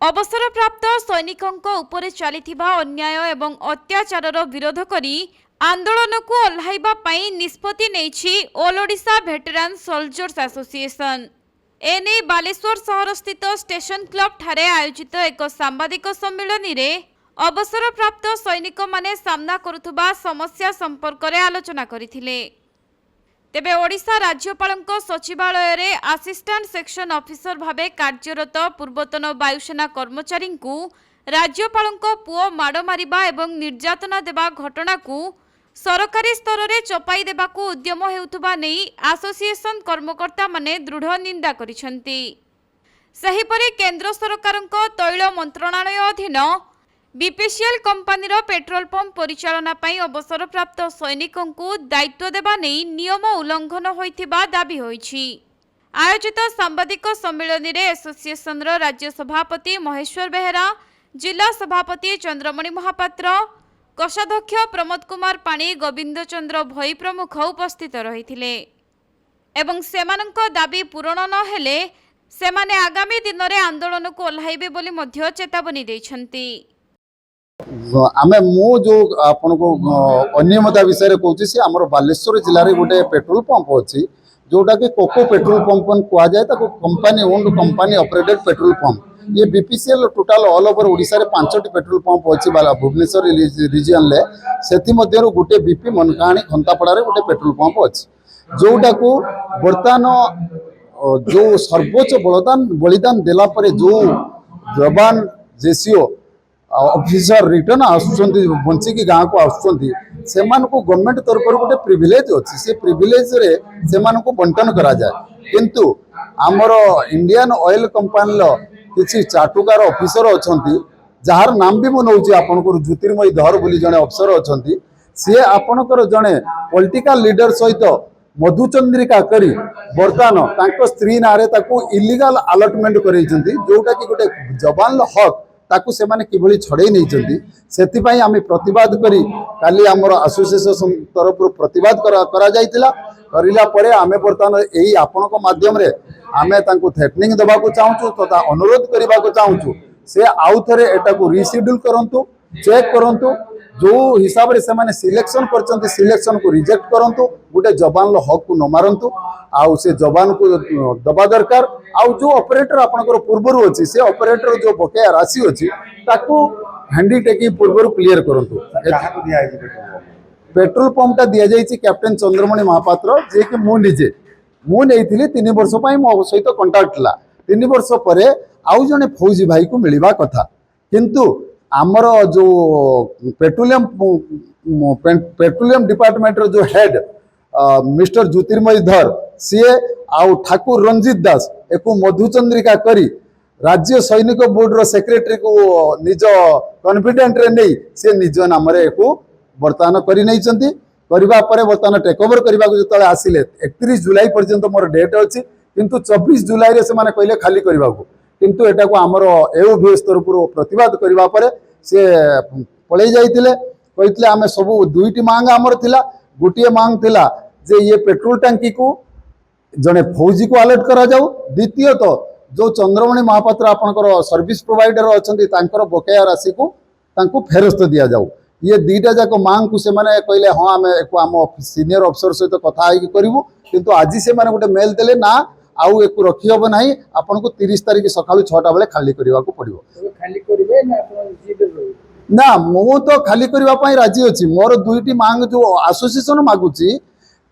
अवसरप्राप्त सैनिकों उपरे चलिथिबा अन्याय एवं अत्याचार विरोध करी आंदोलन को ओह्लाइबा पई निष्पत्ति नेछि ऑल ओडिशा भेटेरान सोल्जर्स एसोसिएशन। एने बालेश्वर शहर स्थित स्टेशन क्लब ठारे आयोजित एक सांबादिक सम्मेलन रे अवसरप्राप्त सैनिक माने सामना करुथुबा समस्या संपर्क रे आलोचना करिथिले। तेबे ओडिशा राज्यपालक सचिवालय रे असिस्टेंट सेक्शन ऑफिसर भावे कार्यरत पूर्वतन वायुसेना कर्मचारी को राज्यपालक पुओ माड़ मारिबा एवं निर्यातना देबा घटना को सरकारी स्तर रे चपाई देबाकू उद्यम हेउथुबा नै एसोसिएशन कर्मकर्ता माने दृढ़ निंदा करिसेंती। सेहिपरि केंद्र सरकारक तैल मंत्रणालय अधीन बीपीसीएल कंपनी पेट्रोल पंप परिचालना पई अवसरप्राप्त सैनिकों को दायित्व देबा नै नियम उल्लंघन होइथिबा दाबी होइछि। आयोजित सांबादिक सम्मेलन रे एसोसिएशन राज्य सभापति महेश्वर बेहेरा, जिला सभापति चंद्रमणि महापात्र, कोषाध्यक्ष प्रमोद कुमार पाणी, गोविंद चंद्र भई प्रमुख उपस्थित रहिथिले एवं सेमानक दाबी पूरण न हेले सेमाने आगामी दिन रे आंदोलन को ओह्लाइबे बोली मध्य चेतावनी दैछन्ति। आमे मु जो आपन को अनियमता विषय रे कहूची से हमर बालेश्वर जिल्ला रे गोटे पेट्रोल पंप अछि जोटा कि कोको पेट्रोल पंप कुआ जाए ताको company owned company operated petrol pump. ये BPCL total all over Odisha रे 5टी पेट्रोल पंप अछि बाला भुवनेश्वर रीजन ले सेति मध्यरु गोटे बीपी मनकाणी खंतापड़ा रे गोटे पेट्रोल पंप अछि जोटा को वर्तमान जो सर्वोच्च बलिदान देला परे जो जवान जेसीओ ऑफिसर रिटर्न आसुचंती बंचिकी गाँ को आसुचंती सेमान को गवर्नमेंट तरफ गोटे प्रिविलेज अच्छी से प्रिविलेज रे सेमान को बंटन करा जाए किंतु आमर इंडियन ऑयल कंपनी किसी चाटुकार ऑफिसर अच्छी जार नाम भी मुझे आपंकर ज्योतिर्मयी धर बोली जड़े अफसर अच्छा सी आपणकर जड़े पॉलिटिकल लीडर सहित मधुचंद्रिका करी बर्तमान स्त्री ना इलीगल अलटमेंट कर जोटा कि गोटे जवान हक ताकू से माने किभली छड़े नहीं चंदी सेति पई आमे प्रतिवाद करी काली हमर एसोसिएशन तरफ प्रतिवाद करा जायतिला करिला परे आमे बर्तमान एही आपन को माध्यम रे आमे तांको थ्रेटनिंग देबा को चाहूछु तथा अनुरोध करबा को चाहूछु से आउ थरे एटा को रीशेड्यूल करंतु चेक करंतु जो हिसाब रे से माने सिलेक्शन करचंती सिलेक्शन को रिजेक्ट करंतु गोटे जवान लो हक को न मारंतु आउ से जवान को दबा दरकार आउ जो ऑपरेटर आपनकर पूर्वरु अछि से ऑपरेटर जो बकेया राशि अछि ताकू हैंडी टेकी पूर्वरु क्लियर करंतु। पेट्रोल पंप ता दिया जायछि कैप्टन चंद्रमणि महापात्र जे कि मु निजे मु नेइथिली 3 वर्ष पई मो सहित कांटेक्ट ला 3 वर्ष परे आउ जने फौजी भाई को मिलिबा कथा किंतु आमर जो पेट्रोलियम डिपार्टमेंट जो हेड मिस्टर ज्योतिर्मयी धर सीए आउ ठाकुर रंजित दास एको मधुचंद्रिका करी राज्य सैनिक बोर्ड रो सेक्रेटरी को निज कॉन्फिडेंट रे नहीं से निज नाम रे एको वर्तमान करी नहीं चंती करबा परे वर्तमान टेक ओवर करबा को जतले आसिले 31 जुलाई पर्यंत मोर डेट अछि किंतु 24 जुलाई रे से माने कहले खाली करबा को किंतु एटा को हमर एओभीएस तरफ प्रतिवाद करबा परे से पळै जाइतिले कहितले आमे सब दुईटी मांग हमर थिला गोटिए मांग थिला जे ये पेट्रोल टंकी को जने फौजी को अलर्ट करा जाऊ द्वितीय तो जो चंद्रमणि महापात्र आपनकर सर्विस प्रोवाइडर अछंती तांकर बकेया राशि को तांको फेरस्त दिया जाऊ ये दुईटा जाक मांग को से माने कहले हां आमे एको आम सीनियर अफसर सहित कथा आइ करिवु किंतु आज से माने गोटे मेल देले ना आउ एको रखी हबो नाही आपन को 30 तारिख सकाळ 6टा बेले खाली करबा को पड़िबो खाली करिवे ना आपन जीबे ना मु तो खाली करबा पई राजी अछि मोर दुईटी मांग जो एसोसिएशन मागुची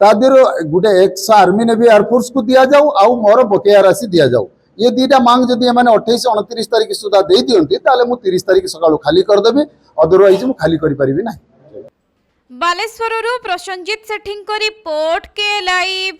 तादेर गुटे एक्स आर्मी नेवी एयरफोर्स को दिया जाऊ आउ मोर बकेया राशि दिया जाऊ ये दुईटा मांग जदि माने 28 29 तारिख सुधा दे दियंती ताले मु 30 तारिख सकाळ खाली कर देबे अदरवाइज मु खाली करि परिबि ना। बालेश्वररू प्रसंजित सेठिंग को रिपोर्ट के लाइव।